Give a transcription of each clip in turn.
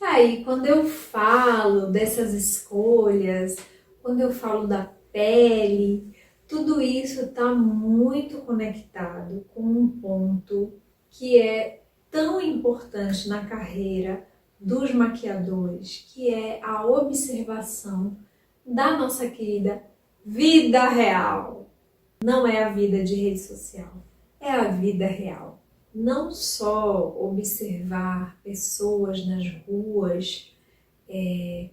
E aí, quando eu falo dessas escolhas, quando eu falo da pele, tudo isso está muito conectado com um ponto que é tão importante na carreira dos maquiadores, que é a observação da nossa querida vida real. Não é a vida de rede social, é a vida real. Não só observar pessoas nas ruas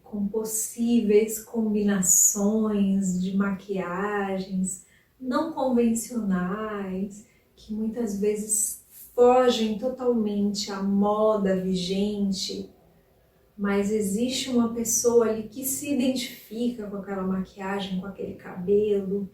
com possíveis combinações de maquiagens não convencionais, que muitas vezes fogem totalmente à moda vigente, mas existe uma pessoa ali que se identifica com aquela maquiagem, com aquele cabelo.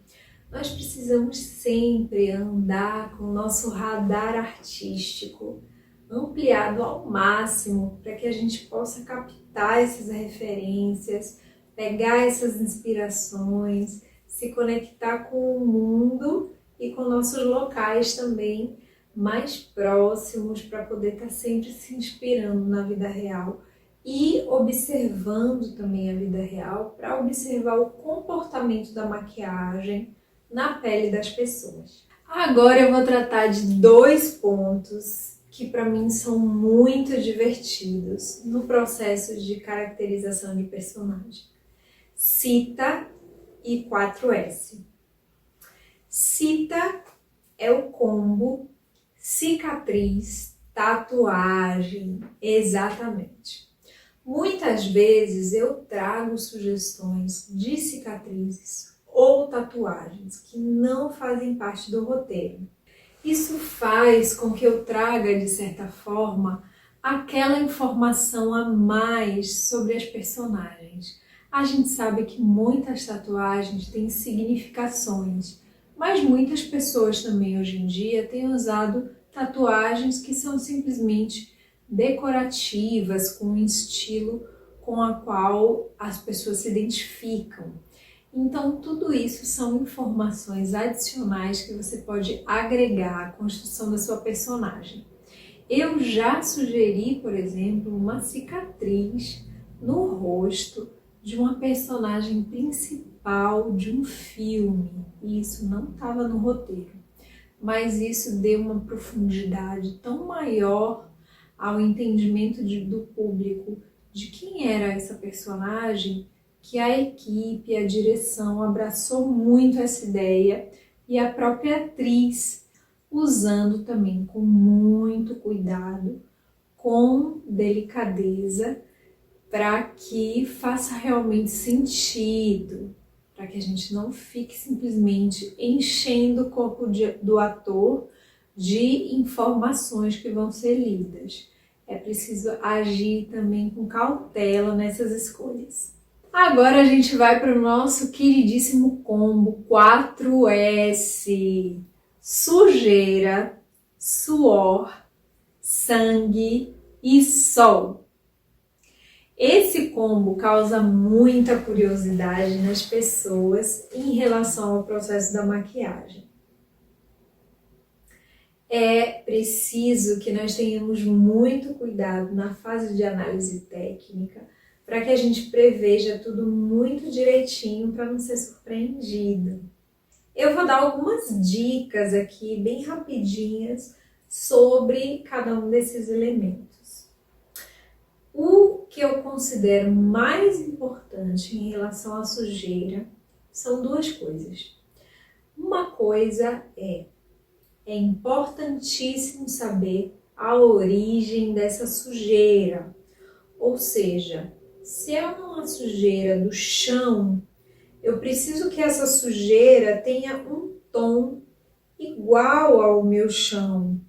Nós precisamos sempre andar com o nosso radar artístico ampliado ao máximo para que a gente possa captar essas referências, pegar essas inspirações, se conectar com o mundo e com nossos locais também mais próximos para poder estar sempre se inspirando na vida real e observando também a vida real para observar o comportamento da maquiagem na pele das pessoas. Agora eu vou tratar de dois pontos que para mim são muito divertidos no processo de caracterização de personagem. Cita e 4S. Cita é o combo cicatriz, tatuagem, exatamente. Muitas vezes eu trago sugestões de cicatrizes ou tatuagens que não fazem parte do roteiro. Isso faz com que eu traga, de certa forma, aquela informação a mais sobre as personagens. A gente sabe que muitas tatuagens têm significações, mas muitas pessoas também hoje em dia têm usado tatuagens que são simplesmente decorativas, com um estilo com a qual as pessoas se identificam. Então, tudo isso são informações adicionais que você pode agregar à construção da sua personagem. Eu já sugeri, por exemplo, uma cicatriz no rosto de uma personagem principal de um filme, e isso não estava no roteiro, mas isso deu uma profundidade tão maior ao entendimento do público de quem era essa personagem, que a equipe, a direção abraçou muito essa ideia e a própria atriz usando também com muito cuidado, com delicadeza, para que faça realmente sentido, para que a gente não fique simplesmente enchendo o corpo do ator de informações que vão ser lidas. É preciso agir também com cautela nessas escolhas. Agora a gente vai para o nosso queridíssimo combo 4S. Sujeira, suor, sangue e sol. Esse combo causa muita curiosidade nas pessoas em relação ao processo da maquiagem. É preciso que nós tenhamos muito cuidado na fase de análise técnica para que a gente preveja tudo muito direitinho para não ser surpreendido. Eu vou dar algumas dicas aqui, bem rapidinhas, sobre cada um desses elementos. O que eu considero mais importante em relação à sujeira são duas coisas. Uma coisa é importantíssimo saber a origem dessa sujeira, ou seja, se é uma sujeira do chão, eu preciso que essa sujeira tenha um tom igual ao meu chão,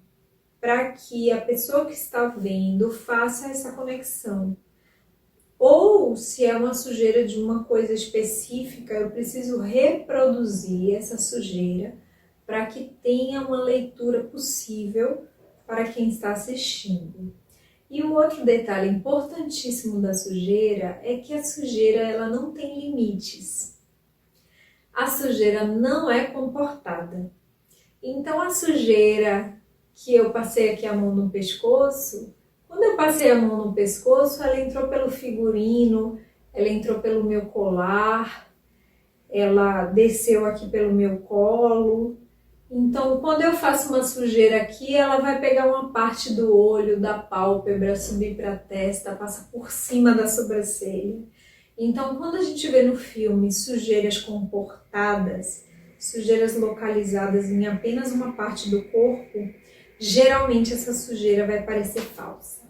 para que a pessoa que está vendo faça essa conexão. Ou se é uma sujeira de uma coisa específica, eu preciso reproduzir essa sujeira para que tenha uma leitura possível para quem está assistindo. E o outro detalhe importantíssimo da sujeira é que a sujeira ela não tem limites. A sujeira não é comportada. Então a sujeira que eu passei aqui a mão no pescoço, Quando eu passei a mão no pescoço, ela entrou pelo figurino, ela entrou pelo meu colar, ela desceu aqui pelo meu colo. Então, quando eu faço uma sujeira aqui, ela vai pegar uma parte do olho, da pálpebra, subir para a testa, passa por cima da sobrancelha. Então, quando a gente vê no filme sujeiras comportadas, sujeiras localizadas em apenas uma parte do corpo, geralmente essa sujeira vai parecer falsa.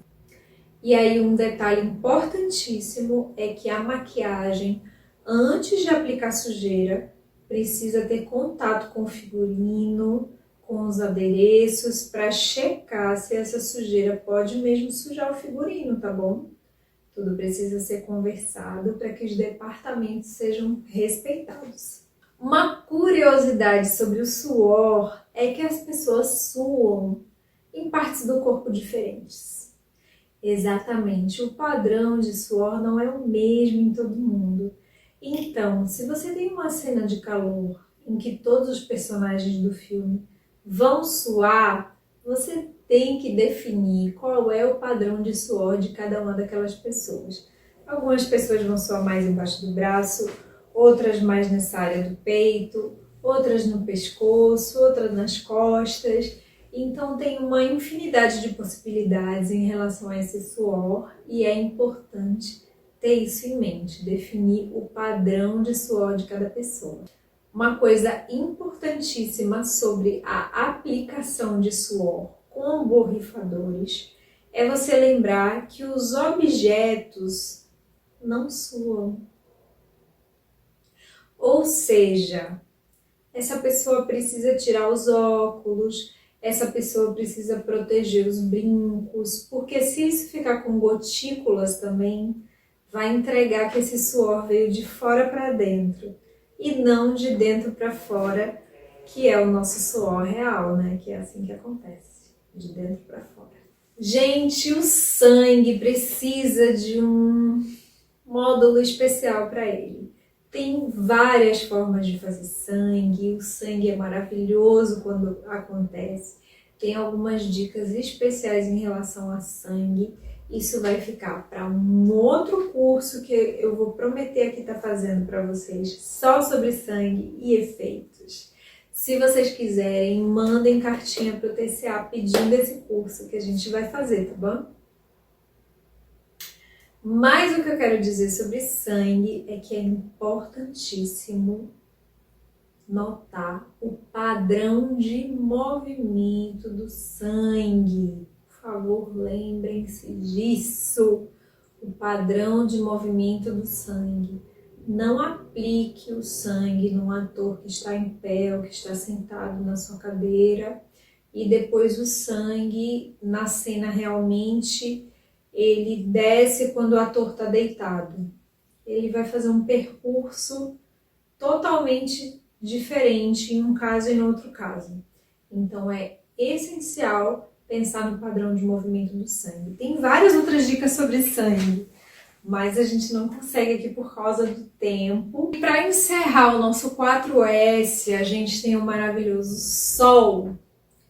E aí um detalhe importantíssimo é que a maquiagem, antes de aplicar sujeira, precisa ter contato com o figurino, com os adereços, para checar se essa sujeira pode mesmo sujar o figurino, tá bom? Tudo precisa ser conversado para que os departamentos sejam respeitados. Uma curiosidade sobre o suor é que as pessoas suam em partes do corpo diferentes. Exatamente, o padrão de suor não é o mesmo em todo mundo. Então, se você tem uma cena de calor em que todos os personagens do filme vão suar, você tem que definir qual é o padrão de suor de cada uma daquelas pessoas. Algumas pessoas vão suar mais embaixo do braço, outras mais nessa área do peito, outras no pescoço, outras nas costas. Então tem uma infinidade de possibilidades em relação a esse suor e é importante ter isso em mente, definir o padrão de suor de cada pessoa. Uma coisa importantíssima sobre a aplicação de suor com borrifadores é você lembrar que os objetos não suam. Ou seja, essa pessoa precisa tirar os óculos, essa pessoa precisa proteger os brincos, porque se isso ficar com gotículas também, vai entregar que esse suor veio de fora para dentro e não de dentro para fora, que é o nosso suor real, né? Que é assim que acontece, de dentro para fora. Gente, o sangue precisa de um módulo especial para ele. Tem várias formas de fazer sangue, o sangue é maravilhoso quando acontece. Tem algumas dicas especiais em relação a sangue. Isso vai ficar para um outro curso que eu vou prometer aqui estar fazendo para vocês, só sobre sangue e efeitos. Se vocês quiserem, mandem cartinha para o TCA pedindo esse curso que a gente vai fazer, tá bom? Mas o que eu quero dizer sobre sangue é que é importantíssimo notar o padrão de movimento do sangue. Por favor, lembrem-se disso. O padrão de movimento do sangue. Não aplique o sangue num ator que está em pé ou que está sentado na sua cadeira e depois o sangue na cena realmente ele desce quando o ator está deitado. Ele vai fazer um percurso totalmente diferente em um caso e no outro caso. Então é essencial pensar no padrão de movimento do sangue. Tem várias outras dicas sobre sangue, mas a gente não consegue aqui por causa do tempo. E para encerrar o nosso 4S, a gente tem o maravilhoso Sol.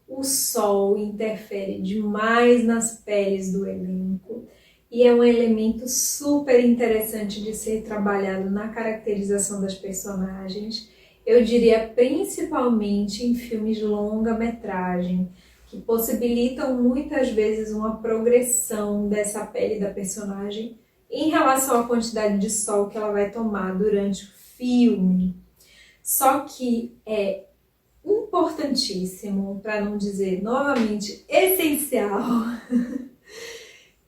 O Sol interfere demais nas peles do elenco e é um elemento super interessante de ser trabalhado na caracterização das personagens. Eu diria principalmente em filmes de longa-metragem, que possibilitam muitas vezes uma progressão dessa pele da personagem em relação à quantidade de sol que ela vai tomar durante o filme. Só que é importantíssimo, para não dizer novamente essencial,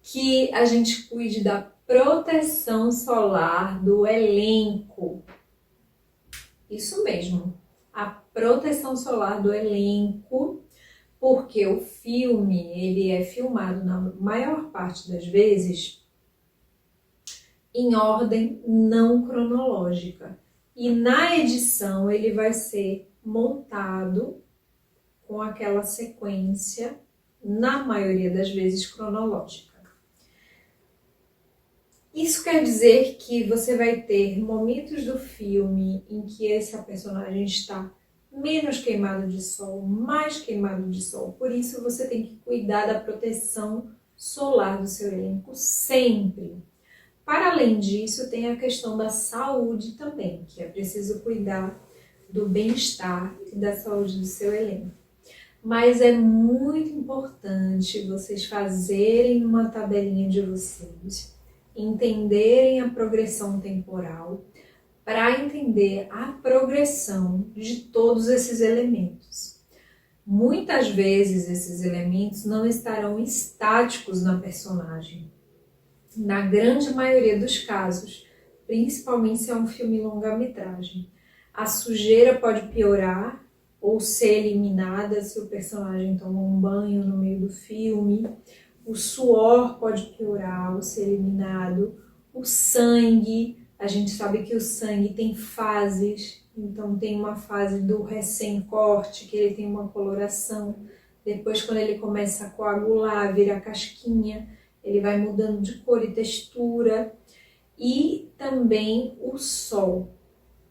que a gente cuide da proteção solar do elenco. Isso mesmo, a proteção solar do elenco, porque o filme ele é filmado na maior parte das vezes em ordem não cronológica. E na edição ele vai ser montado com aquela sequência, na maioria das vezes cronológica. Isso quer dizer que você vai ter momentos do filme em que essa personagem está menos queimado de sol, mais queimado de sol. Por isso você tem que cuidar da proteção solar do seu elenco sempre. Para além disso, tem a questão da saúde também, que é preciso cuidar do bem-estar e da saúde do seu elenco. Mas é muito importante vocês fazerem uma tabelinha de vocês, entenderem a progressão temporal, para entender a progressão de todos esses elementos. Muitas vezes esses elementos não estarão estáticos na personagem. Na grande maioria dos casos, principalmente se é um filme longa-metragem, a sujeira pode piorar ou ser eliminada se o personagem toma um banho no meio do filme, o suor pode piorar ou ser eliminado, o sangue. A gente sabe que o sangue tem fases, então tem uma fase do recém-corte, que ele tem uma coloração. Depois, quando ele começa a coagular, vira casquinha, ele vai mudando de cor e textura. E também o sol,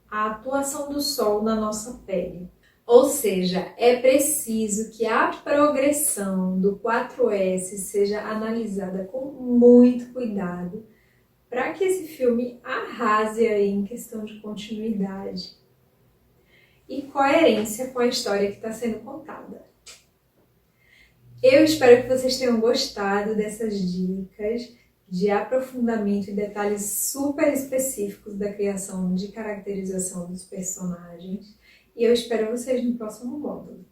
a atuação do sol na nossa pele. Ou seja, é preciso que a progressão do 4S seja analisada com muito cuidado, para que esse filme arrase aí em questão de continuidade e coerência com a história que está sendo contada. Eu espero que vocês tenham gostado dessas dicas de aprofundamento e detalhes super específicos da criação de caracterização dos personagens, e eu espero vocês no próximo módulo.